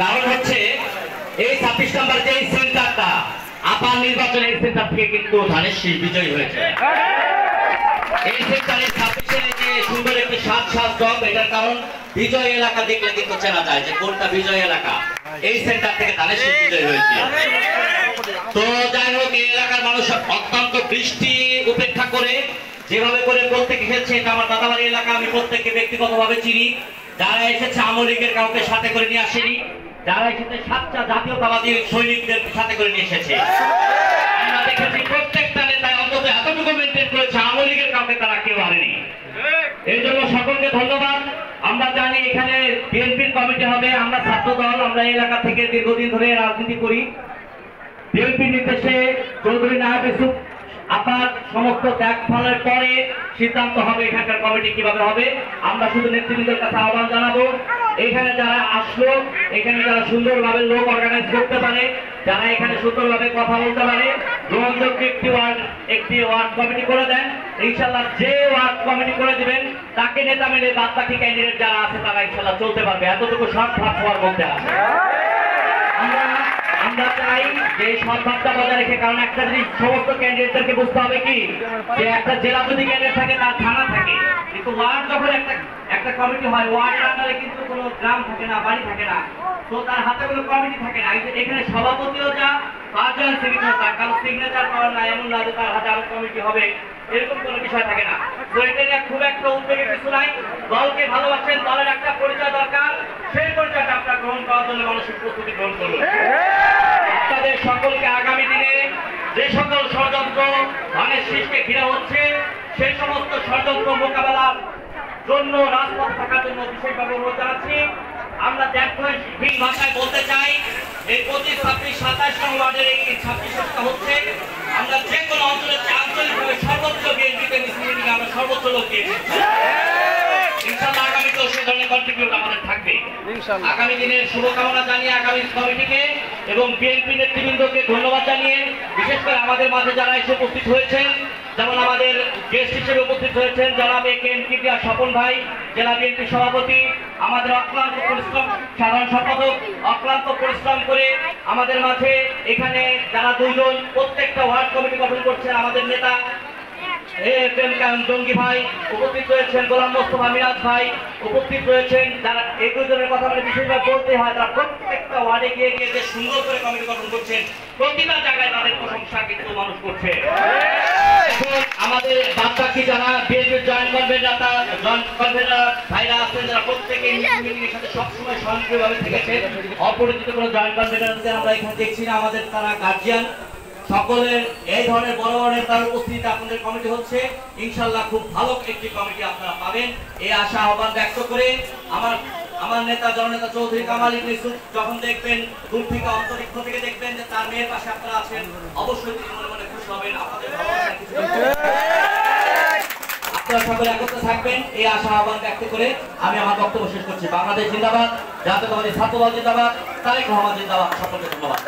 কারণ হচ্ছে এই 26 নম্বর যে সেন্টারটা আপার নির্বাচনের এই সেন্টার থেকে কিন্তু ধানের শীষ বিজয়ী হয়েছে। এই সেন্টারে 26 যে সুন্দর একটি সাত দল, এটার কারণ বিজয় এলাকা দেখলে কিন্তু চেনা যায় যে কোনটা বিজয় এলাকা। এই সেন্টার থেকে ধানের শীষ বিজয়ী হয়েছে। তো যাই হোক, এই এলাকার মানুষ অত্যন্ত বৃষ্টি উপেক্ষা করে যেভাবে করে প্রত্যেকে এসেছে, এটা আমার দাদাবাড়ি এলাকা, আমি প্রত্যেককে ব্যক্তিগতভাবে চিনি। যারা এসেছে আওয়ামী লীগের কাউকে সাথে করে নিয়ে আসেনি, যারা এসেছে 7টা জাতীয়তাবাদী সৈনিকদের সাথে করে নিয়ে এসেছে। আমরা দেখেছি প্রত্যেকটা নেতায় অন্তত এতটুকু মেনটেন করেছে, আওয়ামী লীগের কাউকে তারা কেউ আনেনি। এই জন্য সকলকে ধন্যবাদ। আমরা জানি এখানে বিএনপির কমিটি হবে, আমরা ছাত্র দল, আমরা এই এলাকা থেকে দীর্ঘদিন ধরে রাজনীতি করি। বিএনপির নির্দেশে চৌধুরী নায়েব ইউসুফ আপার সমস্ত ত্যাগ ফলের পরে সিদ্ধান্ত হবে এখানকার কমিটি কিভাবে হবে। আমরা শুধু নেতৃবৃন্দের কাছে আহ্বান জানাবো, এখানে যারা আসলো, এখানে যারা সুন্দরভাবে লোক অর্গানাইজ করতে পারে, যারা এখানে সুন্দরভাবে কথা বলতে পারে, গ্রহণযোগ্য একটি ওয়ার্ড কমিটি করে দেন। ইনশাল্লাহ যে ওয়ার্ড কমিটি করে দিবেন তাকে নেতা মেনে বাদ বাকি ক্যান্ডিডেট যারা আছে তারা ইনশাল্লাহ চলতে পারবে। এতটুকু শর্ট ভাগ হওয়ার মধ্যে আছে। আমরা চাই যে সদ্ভাবটা বজায় রেখে, কারণ একটা জিনিস সমস্ত ক্যান্ডিডেটদেরকে বুঝতে হবে কি, যে একটা জেলা যদি ক্যান্ডিডেট থাকে তার থানা থাকে, কিন্তু ওয়ার্ড যখন একটা কমিটি হয়, ওয়ার্ডের আন্ডারে কিন্তু কোনো গ্রাম থাকে না, বাড়ি থাকে না, তো তার হাতে কোনো কমিটি থাকে না। এখানে সভাপতিও যা 5 জন সেক্রেটারি, তার কারো সিগনেচার পাওয়ার না, এমন না যে তার হাতে আরো কমিটি হবে, এরকম কোনো বিষয় থাকে না। তো এটা নিয়ে খুব একটা উদ্বেগের কিছু নাই। দলকে ভালোবাসেন, দলের একটা পরিচয় দরকার, সেই পরিচয়টা আপনার গ্রহণ করার জন্য মানুষের প্রস্তুতি গ্রহণ করুন। আপনাদের সকলকে আগামী দিনে যে সকল ষড়যন্ত্র ধানের শীষকে ঘিরে হচ্ছে, সেই সমস্ত ষড়যন্ত্র মোকাবেলার জন্য রাজপথ থাকার জন্য বিশেষভাবে অনুরোধ জানাচ্ছি। আমরা দেখবেন ভাষায় বলতে চাই, এই 25, 26, 27 নং ওয়ার্ডের এই 26টা হচ্ছে, আমরা যে কোনো অঞ্চলে আঞ্চলিকভাবে সর্বোচ্চ বিএনপিকে মিছিল দিকে আমরা সর্বোচ্চ লোক দিয়েছি। ইনশাআল্লাহ আগামীতেও সে ধরনের কন্ট্রিবিউট আমাদের থাকবে। আগামী দিনের শুভকামনা জানিয়ে আগামী কমিটিকে এবং বিএনপি নেতৃবৃন্দকে ধন্যবাদ জানিয়ে, বিশেষ করে আমাদের মাঝে যারা এসে উপস্থিত হয়েছেন, যেমন আমাদের গেস্ট হিসেবে উপস্থিত হয়েছেন জনাব এ.কে.এম. কিবরিয়া স্বপন ভাই, জেলা বিএনপি সভাপতি, আমাদের অক্লান্ত পরিশ্রম সাধারণ সম্পাদক, অক্লান্ত পরিশ্রম করে আমাদের মাঝে এখানে যারা 2 জন প্রত্যেকটা ওয়ার্ড কমিটি গঠন করছেন, আমাদের নেতা জঙ্গি ভাই উপস্থিত রয়েছেন, গোলাম মোস্তফা মিরাজ ভাই উপস্থিত রয়েছেন। যারা এই 2 জনের কথা বলে বিশেষভাবে বলতে হয়, তারা প্রত্যেকটা ওয়ার্ডে গিয়ে যে সুন্দর করে কমিটি গঠন করছেন, প্রতিটা জায়গায় তাদের প্রশংসা কিন্তু মানুষ করছে। আমাদের বাদবাকি যারা বিএনপির জয়েন্ট কনভেনর ভাইরা আছেন, যারা প্রত্যেকে মিটিংয়ের সাথে সবসময় স্বয়ংক্রিয়ভাবে থেকেছে, অপরিচিত কোনো জয়েন্ট কনভেনরদের আমরা এখানে দেখছি না, আমাদের তারা গার্জিয়ান। সকলের এই ধরনের বড় বড় নেতার উপস্থিতিতে আপনাদের কমিটি হচ্ছে, ইনশাল্লাহ খুব ভালো একটি কমিটি আপনারা পাবেন, এই আশা আহ্বান ব্যক্ত করে আমার নেতা জননেতা চৌধুরী কামাল ইবনে ইউসুফ যখন দেখবেন, দূর থেকে অন্তরিক্ষ থেকে দেখবেন যে তার মেয়ের পাশে আপনারা আছেন, অবশ্যই তিনি মনে মনে খুশি হবেন। আপনারা সকলে একত্রে থাকবেন, এই আশা আহ্বান ব্যক্ত করে আমি আমার বক্তব্য শেষ করছি। বাংলাদেশ জিন্দাবাদ, জাতীয়তাবাদী ছাত্র দল জিন্দাবাদ, তারেক রহমান জিন্দাবাদ। সকলকে ধন্যবাদ।